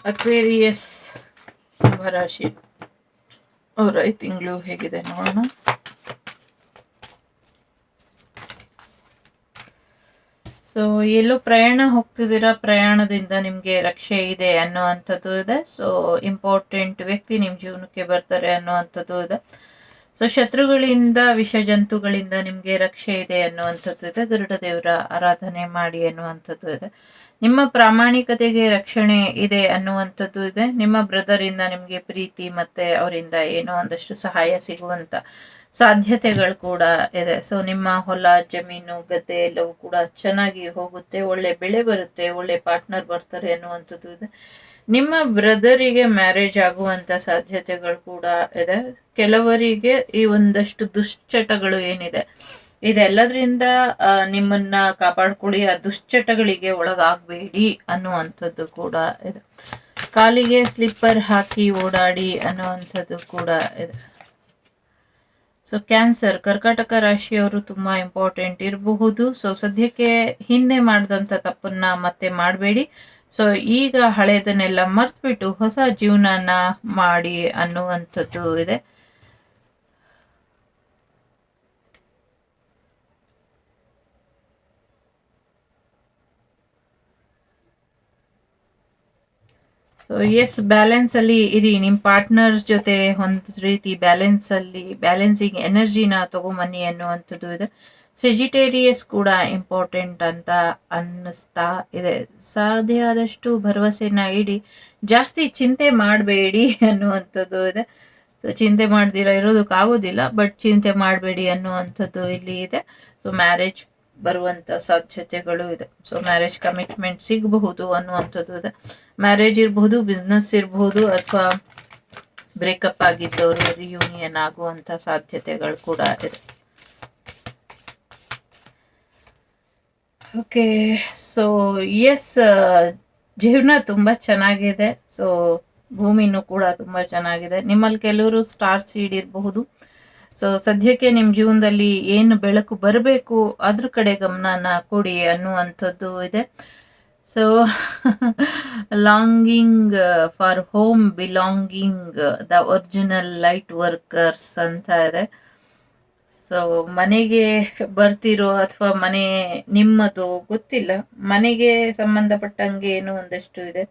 Aquarius ಕುಂಭರಾಶಿ ಅವರ ಈ ತಿಂಗಳು ಹೇಗಿದೆ ನೋಡೋಣ. ಸೊ ಎಲ್ಲೋ ಪ್ರಯಾಣ ಹೋಗ್ತಿದ್ದೀರಾ, ಪ್ರಯಾಣದಿಂದ ನಿಮಗೆ ರಕ್ಷೆ ಇದೆ ಅನ್ನುವಂಥದ್ದು ಇದೆ. ಸೊ ಇಂಪಾರ್ಟೆಂಟ್ ವ್ಯಕ್ತಿ ನಿಮ್ಮ ಜೀವನಕ್ಕೆ ಬರ್ತಾರೆ ಅನ್ನುವಂಥದ್ದು ಇದೆ. ಸೊ ಶತ್ರುಗಳಿಂದ, ವಿಷ ಜಂತುಗಳಿಂದ ನಿಮಗೆ ರಕ್ಷೆ ಇದೆ ಅನ್ನುವಂಥದ್ದು ಇದೆ. ಗರುಡ ದೇವರ ಆರಾಧನೆ ಮಾಡಿ ಅನ್ನುವಂಥದ್ದು ಇದೆ. ನಿಮ್ಮ ಪ್ರಾಮಾಣಿಕತೆಗೆ ರಕ್ಷಣೆ ಇದೆ ಅನ್ನುವಂಥದ್ದು ಇದೆ. ನಿಮ್ಮ ಬ್ರದರ್ ಇಂದ ನಿಮಗೆ ಪ್ರೀತಿ ಮತ್ತೆ ಅವರಿಂದ ಏನೋ ಒಂದಷ್ಟು ಸಹಾಯ ಸಿಗುವಂತ ಸಾಧ್ಯತೆಗಳು ಕೂಡ ಇದೆ. ಸೊ ನಿಮ್ಮ ಹೊಲ, ಜಮೀನು, ಗದ್ದೆ ಎಲ್ಲವೂ ಕೂಡ ಚೆನ್ನಾಗಿ ಹೋಗುತ್ತೆ, ಒಳ್ಳೆ ಬೆಳೆ ಬರುತ್ತೆ, ಒಳ್ಳೆ ಪಾರ್ಟ್ನರ್ ಬರ್ತಾರೆ ಅನ್ನುವಂಥದ್ದು ಇದೆ. ನಿಮ್ಮ ಬ್ರದರಿಗೆ ಮ್ಯಾರೇಜ್ ಆಗುವಂತ ಸಾಧ್ಯತೆಗಳು ಕೂಡ ಇದೆ. ಕೆಲವರಿಗೆ ಈ ಒಂದಷ್ಟು ದುಶ್ಚಟಗಳು ಏನಿದೆ ಇದೆಲ್ಲದ್ರಿಂದ ನಿಮ್ಮನ್ನ ಕಾಪಾಡ್ಕೊಳ್ಳಿ, ಆ ದುಶ್ಚಟಗಳಿಗೆ ಒಳಗಾಗಬೇಡಿ ಅನ್ನುವಂಥದ್ದು ಕೂಡ ಇದೆ. ಕಾಲಿಗೆ ಸ್ಲಿಪ್ಪರ್ ಹಾಕಿ ಓಡಾಡಿ ಅನ್ನುವಂಥದ್ದು ಕೂಡ ಇದೆ. ಸೊ ಕ್ಯಾನ್ಸರ್, ಕರ್ಕಾಟಕ ರಾಶಿಯವರು ತುಂಬಾ ಇಂಪಾರ್ಟೆಂಟ್ ಇರಬಹುದು. ಸೊ ಸದ್ಯಕ್ಕೆ ಹಿಂದೆ ಮಾಡಿದಂಥ ತಪ್ಪನ್ನ ಮತ್ತೆ ಮಾಡಬೇಡಿ. ಸೊ ಈಗ ಹಳೆಯದನ್ನೆಲ್ಲ ಮರ್ತ್ಬಿಟ್ಟು ಹೊಸ ಜೀವನನ ಮಾಡಿ ಅನ್ನುವಂಥದ್ದು ಇದೆ. ಸೊ ಎಸ್, ಬ್ಯಾಲೆನ್ಸ್ ಅಲ್ಲಿ ಇರಿ. ನಿಮ್ಮ ಪಾರ್ಟ್ನರ್ ಜೊತೆ ಒಂದು ರೀತಿ ಬ್ಯಾಲೆನ್ಸಿಂಗ್ ಎನರ್ಜಿನ ತಗೊಂಬನ್ನಿ ಅನ್ನುವಂಥದ್ದು ಇದೆ. ಸೆಜಿಟೇರಿಯಸ್ ಕೂಡ ಇಂಪಾರ್ಟೆಂಟ್ ಅಂತ ಅನ್ನಿಸ್ತಾ ಇದೆ. ಸಾಧ್ಯ ಆದಷ್ಟು ಭರವಸೆನ ಇಡಿ, ಜಾಸ್ತಿ ಚಿಂತೆ ಮಾಡಬೇಡಿ ಅನ್ನುವಂಥದ್ದು ಇದೆ. ಸೊ ಚಿಂತೆ ಮಾಡ್ದಿರ ಇರೋದಕ್ಕಾಗೋದಿಲ್ಲ, ಬಟ್ ಚಿಂತೆ ಮಾಡಬೇಡಿ ಅನ್ನುವಂಥದ್ದು ಇಲ್ಲಿ ಇದೆ. ಸೊ ಮ್ಯಾರೇಜ್ ಬರುವಂತ ಸಾಧ್ಯತೆಗಳು ಇದೆ. ಸೊ ಮ್ಯಾರೇಜ್ ಕಮಿಟ್ಮೆಂಟ್ ಸಿಗಬಹುದು ಅನ್ನುವಂಥದ್ದು ಇದೆ. ಮ್ಯಾರೇಜ್ ಇರಬಹುದು, ಬಿಸ್ನೆಸ್ ಇರಬಹುದು, ಅಥವಾ ಬ್ರೇಕಪ್ ಆಗಿದ್ದವರು ರಿಯೂನಿಯನ್ ಆಗುವಂತ ಸಾಧ್ಯತೆಗಳು ಕೂಡ ಇದೆ. ಓಕೆ, ಸೊ ಎಸ್, ಜೀವನ ತುಂಬಾ ಚೆನ್ನಾಗಿದೆ. ಸೊ ಭೂಮಿನೂ ಕೂಡ ತುಂಬಾ ಚೆನ್ನಾಗಿದೆ. ನಿಮ್ಮಲ್ಲಿ ಕೆಲವರು ಸ್ಟಾರ್ ಸೀಡ್ ಇರಬಹುದು. ಸೊ ಸದ್ಯಕ್ಕೆ ನಿಮ್ಮ ಜೀವನದಲ್ಲಿ ಏನು ಬೆಳಕು ಬರಬೇಕು ಅದ್ರ ಕಡೆ ಗಮನನ ಕೊಡಿ ಅನ್ನುವಂಥದ್ದು ಇದೆ. So longing for home belonging the original light workers ಅಂತ ಇದೆ. ಸೊ ಮನೆಗೆ ಬರ್ತಿರೋ ಅಥವಾ ಮನೆ ನಿಮ್ಮದು ಗೊತ್ತಿಲ್ಲ, ಮನೆಗೆ ಸಂಬಂಧಪಟ್ಟಂಗೆ ಏನೋ ಒಂದಷ್ಟು ಇದೆ.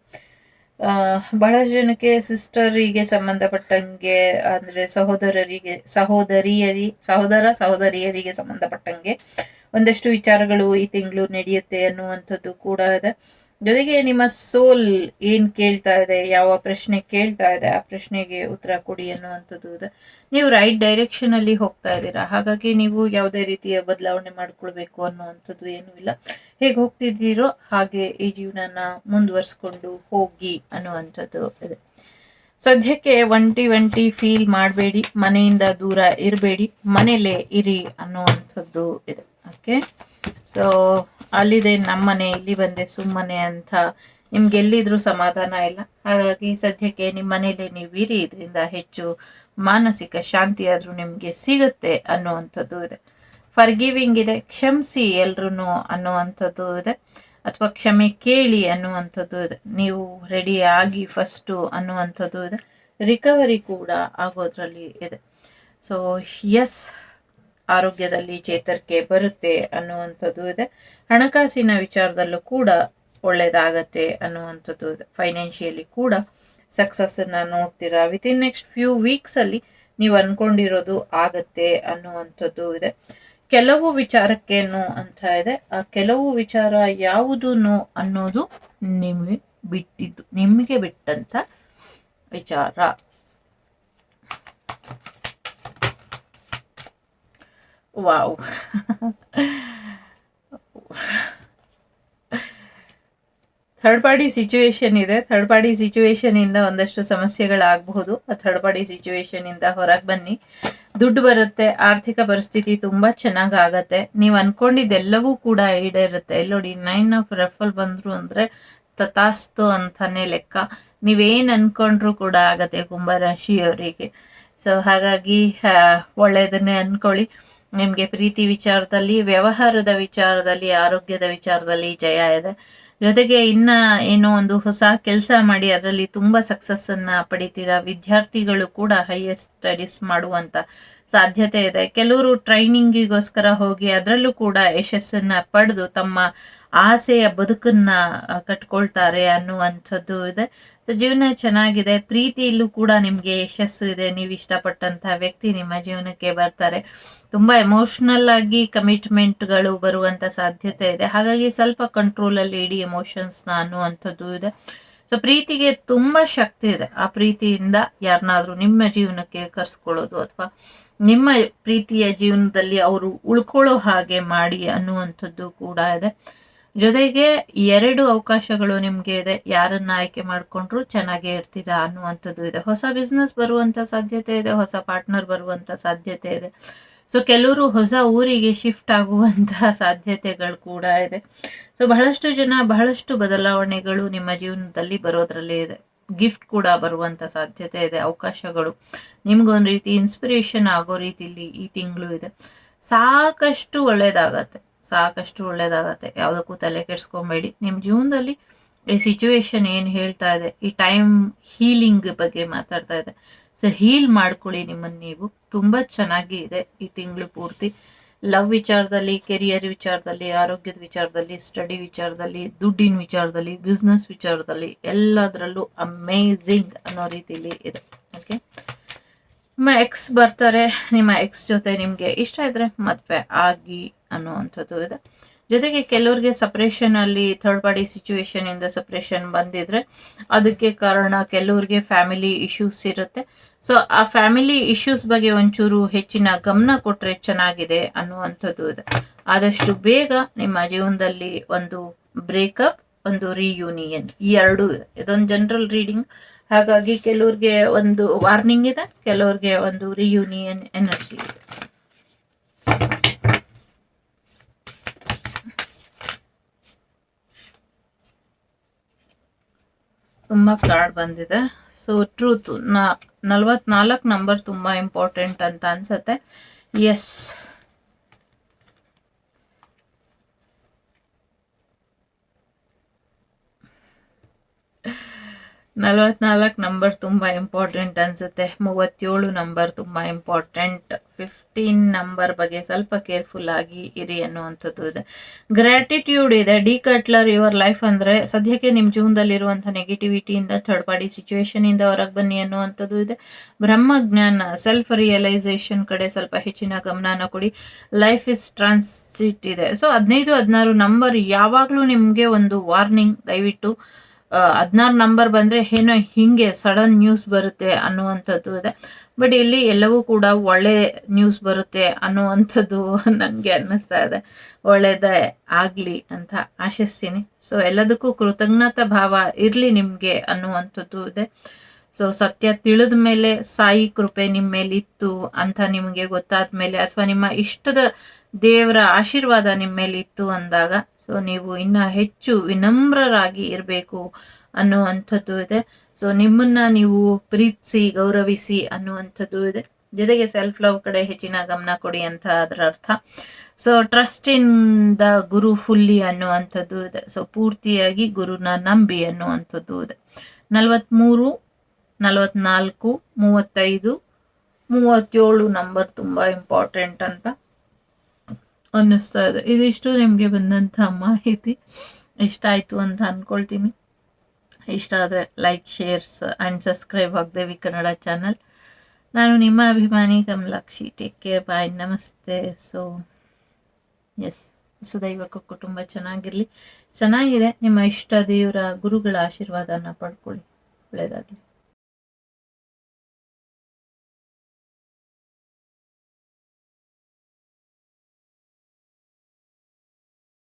ಬಹಳ ಜನಕ್ಕೆ ಸಿಸ್ಟರಿಗೆ ಸಂಬಂಧಪಟ್ಟಂಗೆ, ಅಂದ್ರೆ ಸಹೋದರಿಯರಿಗೆ ಸಂಬಂಧಪಟ್ಟಂಗೆ ಒಂದಷ್ಟು ವಿಚಾರಗಳು ಈ ತಿಂಗಳು ನಡೆಯುತ್ತೆ ಅನ್ನುವಂಥದ್ದು ಕೂಡ ಇದೆ. ಜೊತೆಗೆ ನಿಮ್ಮ ಸೋಲ್ ಏನ್ ಕೇಳ್ತಾ ಇದೆ, ಯಾವ ಪ್ರಶ್ನೆ ಕೇಳ್ತಾ ಇದೆ, ಆ ಪ್ರಶ್ನೆಗೆ ಉತ್ತರ ಕೊಡಿ ಅನ್ನುವಂಥದ್ದು ಇದೆ. ನೀವು ರೈಟ್ ಡೈರೆಕ್ಷನ್ ಅಲ್ಲಿ ಹೋಗ್ತಾ ಇದ್ದೀರಾ, ಹಾಗಾಗಿ ನೀವು ಯಾವುದೇ ರೀತಿಯ ಬದಲಾವಣೆ ಮಾಡ್ಕೊಳ್ಬೇಕು ಅನ್ನುವಂಥದ್ದು ಏನೂ ಇಲ್ಲ. ಹೇಗೆ ಹೋಗ್ತಿದ್ದೀರೋ ಹಾಗೆ ಈ ಜೀವನನ ಮುಂದುವರ್ಸ್ಕೊಂಡು ಹೋಗಿ ಅನ್ನುವಂಥದ್ದು ಇದೆ. ಸದ್ಯಕ್ಕೆ ಒಂಟಿ ಫೀಲ್ ಮಾಡಬೇಡಿ, ಮನೆಯಿಂದ ದೂರ ಇರಬೇಡಿ, ಮನೇಲೇ ಇರಿ ಅನ್ನುವಂಥದ್ದು ಇದೆ. ಓಕೆ, ಸೊ ಅಲ್ಲಿದೆ ನಮ್ಮನೆ, ಇಲ್ಲಿ ಬಂದೆ ಸುಮ್ಮನೆ ಅಂತ ನಿಮ್ಗೆಲ್ಲಿದ್ರೂ ಸಮಾಧಾನ ಇಲ್ಲ. ಹಾಗಾಗಿ ಸದ್ಯಕ್ಕೆ ನಿಮ್ಮ ಮನೇಲಿ ನೀವು ಇರಿ, ಇದರಿಂದ ಹೆಚ್ಚು ಮಾನಸಿಕ ಶಾಂತಿ ಆದ್ರೂ ನಿಮ್ಗೆ ಸಿಗುತ್ತೆ ಅನ್ನುವಂಥದ್ದು ಇದೆ. ಫರ್ಗಿವಿಂಗ್ ಇದೆ, ಕ್ಷಮಿಸಿ ಎಲ್ರು ಅನ್ನುವಂಥದ್ದು ಇದೆ, ಅಥವಾ ಕ್ಷಮೆ ಕೇಳಿ ಅನ್ನುವಂಥದ್ದು ಇದೆ. ನೀವು ರೆಡಿ ಆಗಿ ಫಸ್ಟು ಅನ್ನುವಂಥದ್ದು ಇದೆ. ರಿಕವರಿ ಕೂಡ ಆಗೋದ್ರಲ್ಲಿ ಇದೆ. ಸೊ ಎಸ್, ಆರೋಗ್ಯದಲ್ಲಿ ಚೇತರಿಕೆ ಬರುತ್ತೆ ಅನ್ನುವಂಥದ್ದು ಇದೆ. ಹಣಕಾಸಿನ ವಿಚಾರದಲ್ಲೂ ಕೂಡ ಒಳ್ಳೇದಾಗತ್ತೆ ಅನ್ನುವಂಥದ್ದು ಇದೆ. ಫೈನಾನ್ಷಿಯಲಿ ಕೂಡ ಸಕ್ಸಸ್ ಅನ್ನ ನೋಡ್ತೀರಾ. ವಿತಿನ್ ನೆಕ್ಸ್ಟ್ ಫ್ಯೂ ವೀಕ್ಸ್ ಅಲ್ಲಿ ನೀವು ಅನ್ಕೊಂಡಿರೋದು ಆಗತ್ತೆ ಅನ್ನುವಂಥದ್ದು ಇದೆ. ಕೆಲವು ವಿಚಾರಕ್ಕೆ ನೋ ಅಂತ ಇದೆ. ಆ ಕೆಲವು ವಿಚಾರ ಯಾವುದು ನೋ ಅನ್ನೋದು ನಿಮಗೆ ಬಿಟ್ಟಂತ ವಿಚಾರ. ವಾವ್ ಥರ್ಡ್ ಪಾರ್ಟಿ ಸಿಚುವೇಶನ್ ಇದೆ. ಥರ್ಡ್ ಪಾರ್ಟಿ ಸಿಚುವೇಶನ್ ಇಂದ ಒಂದಷ್ಟು ಸಮಸ್ಯೆಗಳಾಗಬಹುದು. ಆ ಥರ್ಡ್ ಪಾರ್ಟಿ ಸಿಚುವೇಶನ್ ಇಂದ ಹೊರಗೆ ಬನ್ನಿ, ದುಡ್ಡು ಬರುತ್ತೆ, ಆರ್ಥಿಕ ಪರಿಸ್ಥಿತಿ ತುಂಬಾ ಚೆನ್ನಾಗತ್ತೆ. ನೀವು ಅನ್ಕೊಂಡಿದ್ದೆಲ್ಲವೂ ಕೂಡ ಈಡೇರುತ್ತೆ. ಇಲ್ಲೋಡಿ 9 ಆಫ್ ರಫಲ್ ಬಂದ್ರು ಅಂದ್ರೆ ತಥಾಸ್ತು ಅಂತಾನೆ ಲೆಕ್ಕ. ನೀವೇನ್ ಅನ್ಕೊಂಡ್ರು ಕೂಡ ಆಗತ್ತೆ ಕುಂಭರಾಶಿಯವರಿಗೆ. ಸೊ ಹಾಗಾಗಿ ಒಳ್ಳೆಯದನ್ನೇ ಅನ್ಕೊಳ್ಳಿ. ನಿಮ್ಗೆ ಪ್ರೀತಿ ವಿಚಾರದಲ್ಲಿ, ವ್ಯವಹಾರದ ವಿಚಾರದಲ್ಲಿ, ಆರೋಗ್ಯದ ವಿಚಾರದಲ್ಲಿ ಜಯ ಇದೆ. ಜೊತೆಗೆ ಇನ್ನ ಏನೋ ಒಂದು ಹೊಸ ಕೆಲಸ ಮಾಡಿ ಅದರಲ್ಲಿ ತುಂಬಾ ಸಕ್ಸಸ್ ಅನ್ನ ಪಡಿತೀರಾ. ವಿದ್ಯಾರ್ಥಿಗಳು ಕೂಡ ಹೈಯರ್ ಸ್ಟಡೀಸ್ ಮಾಡುವಂತ ಸಾಧ್ಯತೆ ಇದೆ. ಕೆಲವರು ಟ್ರೈನಿಂಗಿಗೋಸ್ಕರ ಹೋಗಿ ಅದರಲ್ಲೂ ಕೂಡ ಯಶಸ್ಸನ್ನ ಪಡೆದು ತಮ್ಮ ಆಸೆಯ ಬದುಕನ್ನ ಕಟ್ಕೊಳ್ತಾರೆ ಅನ್ನುವಂಥದ್ದು ಇದೆ. ಜೀವನ ಚೆನ್ನಾಗಿದೆ. ಪ್ರೀತಿಯಲ್ಲೂ ಕೂಡ ನಿಮ್ಗೆ ಯಶಸ್ಸು ಇದೆ. ನೀವು ಇಷ್ಟಪಟ್ಟಂತಹ ವ್ಯಕ್ತಿ ನಿಮ್ಮ ಜೀವನಕ್ಕೆ ಬರ್ತಾರೆ. ತುಂಬಾ ಎಮೋಷನಲ್ ಆಗಿ ಕಮಿಟ್ಮೆಂಟ್ಗಳು ಬರುವಂತ ಸಾಧ್ಯತೆ ಇದೆ. ಹಾಗಾಗಿ ಸ್ವಲ್ಪ ಕಂಟ್ರೋಲ್ ಅಲ್ಲಿ ಇಡೀ ಎಮೋಷನ್ಸ್ನ ಅನ್ನುವಂಥದ್ದು ಇದೆ. ಸೊ ಪ್ರೀತಿಗೆ ತುಂಬಾ ಶಕ್ತಿ ಇದೆ. ಆ ಪ್ರೀತಿಯಿಂದ ಯಾರನ್ನಾದ್ರೂ ನಿಮ್ಮ ಜೀವನಕ್ಕೆ ಕರ್ಸ್ಕೊಳ್ಳೋದು ಅಥವಾ ನಿಮ್ಮ ಪ್ರೀತಿಯ ಜೀವನದಲ್ಲಿ ಅವರು ಉಳ್ಕೊಳ್ಳೋ ಹಾಗೆ ಮಾಡಿ ಅನ್ನುವಂಥದ್ದು ಕೂಡ ಇದೆ. ಜೊತೆಗೆ 2 ಅವಕಾಶಗಳು ನಿಮ್ಗೆ ಇದೆ. ಯಾರನ್ನ ಆಯ್ಕೆ ಮಾಡ್ಕೊಂಡ್ರು ಚೆನ್ನಾಗೇ ಇರ್ತೀರಾ ಅನ್ನುವಂಥದ್ದು ಇದೆ. ಹೊಸ ಬಿಸ್ನೆಸ್ ಬರುವಂತ ಸಾಧ್ಯತೆ ಇದೆ. ಹೊಸ ಪಾರ್ಟ್ನರ್ ಬರುವಂತ ಸಾಧ್ಯತೆ ಇದೆ. ಸೊ ಕೆಲವರು ಹೊಸ ಊರಿಗೆ ಶಿಫ್ಟ್ ಆಗುವಂತಹ ಸಾಧ್ಯತೆಗಳು ಕೂಡ ಇದೆ. ಸೊ ಬಹಳಷ್ಟು ಜನ ಬಹಳಷ್ಟು ಬದಲಾವಣೆಗಳು ನಿಮ್ಮ ಜೀವನದಲ್ಲಿ ಬರೋದ್ರಲ್ಲಿ ಇದೆ. ಗಿಫ್ಟ್ ಕೂಡ ಬರುವಂತ ಸಾಧ್ಯತೆ ಇದೆ. ಅವಕಾಶಗಳು ನಿಮ್ಗೊಂದು ರೀತಿ ಇನ್ಸ್ಪಿರೇಷನ್ ಆಗೋ ರೀತಿಲಿ ಈ ತಿಂಗಳು ಇದೆ. ಸಾಕಷ್ಟು ಒಳ್ಳೇದಾಗತ್ತೆ. ಯಾವುದಕ್ಕೂ ತಲೆ ಕೆಡ್ಸ್ಕೊಂಬೇಡಿ. ನಿಮ್ಮ ಜೀವನದಲ್ಲಿ ಈ ಸಿಚುವೇಶನ್ ಏನು ಹೇಳ್ತಾ ಇದೆ, ಈ ಟೈಮ್ ಹೀಲಿಂಗ್ ಬಗ್ಗೆ ಮಾತಾಡ್ತಾ ಇದೆ. ಸೊ ಹೀಲ್ ಮಾಡ್ಕೊಳ್ಳಿ ನಿಮ್ಮನ್ನು ನೀವು. ತುಂಬಾ ಚೆನ್ನಾಗಿ ಇದೆ ಈ ತಿಂಗಳು ಪೂರ್ತಿ. ಲವ್ ವಿಚಾರದಲ್ಲಿ, ಕೆರಿಯರ್ ವಿಚಾರದಲ್ಲಿ, ಆರೋಗ್ಯದ ವಿಚಾರದಲ್ಲಿ, ಸ್ಟಡಿ ವಿಚಾರದಲ್ಲಿ, ದುಡ್ಡಿನ ವಿಚಾರದಲ್ಲಿ, ಬಿಸ್ನೆಸ್ ವಿಚಾರದಲ್ಲಿ ಎಲ್ಲದರಲ್ಲೂ ಅಮೇಝಿಂಗ್ ಅನ್ನೋ ರೀತಿಲಿ ಇದೆ. ಓಕೆ, ನಿಮ್ಮ ಎಕ್ಸ್ ಬರ್ತಾರೆ. ನಿಮ್ಮ ಎಕ್ಸ್ ಜೊತೆ ನಿಮ್ಗೆ ಇಷ್ಟ ಇದ್ರೆ ಮದ್ವೆ ಆಗಿ ಅನ್ನುವಂಥದ್ದು ಇದೆ. ಜೊತೆಗೆ ಕೆಲವ್ರಿಗೆ ಸಪ್ರೇಷನ್ ಅಲ್ಲಿ ಥರ್ಡ್ ಪಾರ್ಟಿ ಸಿಚುವೇಶನ್ ಇಂದ ಸಪ್ರೇಷನ್ ಬಂದಿದ್ರೆ ಅದಕ್ಕೆ ಕಾರಣ ಕೆಲವ್ರಿಗೆ ಫ್ಯಾಮಿಲಿ ಇಶ್ಯೂಸ್ ಇರುತ್ತೆ. ಸೊ ಆ ಫ್ಯಾಮಿಲಿ ಇಶ್ಯೂಸ್ ಬಗ್ಗೆ ಒಂಚೂರು ಹೆಚ್ಚಿನ ಗಮನ ಕೊಟ್ರೆ ಚೆನ್ನಾಗಿದೆ ಅನ್ನುವಂಥದ್ದು ಇದೆ. ಆದಷ್ಟು ಬೇಗ ನಿಮ್ಮ ಜೀವನದಲ್ಲಿ ಒಂದು ಬ್ರೇಕಪ್, ಒಂದು ರಿಯೂನಿಯನ್, ಈ 2 ಇದೆ. ಇದೊಂದು ಜನರಲ್ ರೀಡಿಂಗ್. ಹಾಗಾಗಿ ಕೆಲವ್ರಿಗೆ ಒಂದು ವಾರ್ನಿಂಗ್ ಇದೆ, ಕೆಲವ್ರಿಗೆ ಒಂದು ರಿಯೂನಿಯನ್ ಎನರ್ಜಿ ಇದೆ. ತುಂಬಾ ಕಾರ್ಡ್ ಬಂದಿದೆ. ಸೊ ಟ್ರೂತ್ 44 ನಂಬರ್ ತುಂಬಾ ಇಂಪಾರ್ಟೆಂಟ್ ಅಂತ ಅನ್ಸುತ್ತೆ. ಎಸ್, 44 ನಂಬರ್ ತುಂಬಾ ಇಂಪಾರ್ಟೆಂಟ್ ಅನ್ಸುತ್ತೆ. 37 ನಂಬರ್ ತುಂಬಾ ಇಂಪಾರ್ಟೆಂಟ್. 15 ನಂಬರ್ ಬಗ್ಗೆ ಸ್ವಲ್ಪ ಕೇರ್ಫುಲ್ ಆಗಿ ಇರಿ ಅನ್ನುವಂಥದ್ದು ಇದೆ. ಗ್ರಾಟಿಟ್ಯೂಡ್ ಇದೆ. ಡಿ ಕಟ್ಲರ್ ಯುವರ್ ಲೈಫ್ ಅಂದ್ರೆ ಸದ್ಯಕ್ಕೆ ನಿಮ್ ಜೀವನದಲ್ಲಿ ಇರುವಂತಹ ನೆಗೆಟಿವಿಟಿಯಿಂದ, ಥರ್ಡ್ ಪಾರ್ಟಿ ಸಿಚುವೇಶನ್ ಇಂದ ಹೊರಗೆ ಬನ್ನಿ ಅನ್ನುವಂಥದ್ದು ಇದೆ. ಬ್ರಹ್ಮಜ್ಞಾನ, ಸೆಲ್ಫ್ ರಿಯಲೈಸೇಷನ್ ಕಡೆ ಸ್ವಲ್ಪ ಹೆಚ್ಚಿನ ಗಮನನ ಕೊಡಿ. ಲೈಫ್ ಇಸ್ ಟ್ರಾನ್ಸಿಟ್ ಇದೆ. ಸೊ 15, 16 ನಂಬರ್ ಯಾವಾಗ್ಲೂ ನಿಮ್ಗೆ ಒಂದು ವಾರ್ನಿಂಗ್. ದಯವಿಟ್ಟು 16 ನಂಬರ್ ಬಂದ್ರೆ ಏನೋ ಹಿಂಗೆ ಸಡನ್ ನ್ಯೂಸ್ ಬರುತ್ತೆ ಅನ್ನುವಂಥದ್ದು ಇದೆ. ಬಟ್ ಇಲ್ಲಿ ಎಲ್ಲವೂ ಕೂಡ ಒಳ್ಳೆ ನ್ಯೂಸ್ ಬರುತ್ತೆ ಅನ್ನುವಂಥದ್ದು ನನಗೆ ಅನ್ನಿಸ್ತಾ ಇದೆ. ಒಳ್ಳೇದೇ ಆಗ್ಲಿ ಅಂತ ಆಶಿಸ್ತೀನಿ. ಸೊ ಎಲ್ಲದಕ್ಕೂ ಕೃತಜ್ಞತಾ ಭಾವ ಇರ್ಲಿ ನಿಮ್ಗೆ ಅನ್ನುವಂಥದ್ದು ಇದೆ. ಸೊ ಸತ್ಯ ತಿಳಿದ ಮೇಲೆ, ಸಾಯಿ ಕೃಪೆ ನಿಮ್ಮ ಮೇಲೆ ಇತ್ತು ಅಂತ ನಿಮಗೆ ಗೊತ್ತಾದ ಮೇಲೆ, ಅಥವಾ ನಿಮ್ಮ ಇಷ್ಟದ ದೇವರ ಆಶೀರ್ವಾದ ನಿಮ್ಮ ಮೇಲೆ ಇತ್ತು ಅಂದಾಗ ಸೊ ನೀವು ಇನ್ನ ಹೆಚ್ಚು ವಿನಮ್ರರಾಗಿ ಇರಬೇಕು ಅನ್ನುವಂಥದ್ದು ಇದೆ. ಸೊ ನಿಮ್ಮನ್ನ ನೀವು ಪ್ರೀತಿಸಿ, ಗೌರವಿಸಿ ಅನ್ನುವಂಥದ್ದು ಇದೆ. ಜೊತೆಗೆ ಸೆಲ್ಫ್ ಲವ್ ಕಡೆ ಹೆಚ್ಚಿನ ಗಮನ ಕೊಡಿ ಅಂತ ಅದರ ಅರ್ಥ. So trust in the Guru fully ಅನ್ನುವಂಥದ್ದು ಇದೆ. ಸೊ ಪೂರ್ತಿಯಾಗಿ ಗುರುನ ನಂಬಿ ಅನ್ನುವಂಥದ್ದು ಇದೆ. 43, 44, 35, 37 ನಂಬರ್ ತುಂಬಾ ಇಂಪಾರ್ಟೆಂಟ್ ಅಂತ ಅನ್ನಿಸ್ತಾ ಇದೆ. ಇದಿಷ್ಟು ನಿಮಗೆ ಬಂದಂಥ ಮಾಹಿತಿ. ಇಷ್ಟ ಆಯಿತು ಅಂತ ಅಂದ್ಕೊಳ್ತೀನಿ. ಇಷ್ಟ ಆದರೆ like, shares and subscribe Vagdevi Kannada channel. ನಾನು ನಿಮ್ಮ ಅಭಿಮಾನಿ ಕಮಲಾಕ್ಷಿ. ಟೇಕ್ ಕೇರ್, ಬಾಯ್, ನಮಸ್ತೆ. ಸೊ ಎಸ್, ಸುದೈವಕ್ಕೂ ಕುಟುಂಬ ಚೆನ್ನಾಗಿರಲಿ. ಚೆನ್ನಾಗಿದೆ. ನಿಮ್ಮ ಇಷ್ಟ ದೇವರ ಗುರುಗಳ ಆಶೀರ್ವಾದನ ಪಡ್ಕೊಳ್ಳಿ. ಒಳ್ಳೆಯದಾಗಲಿ.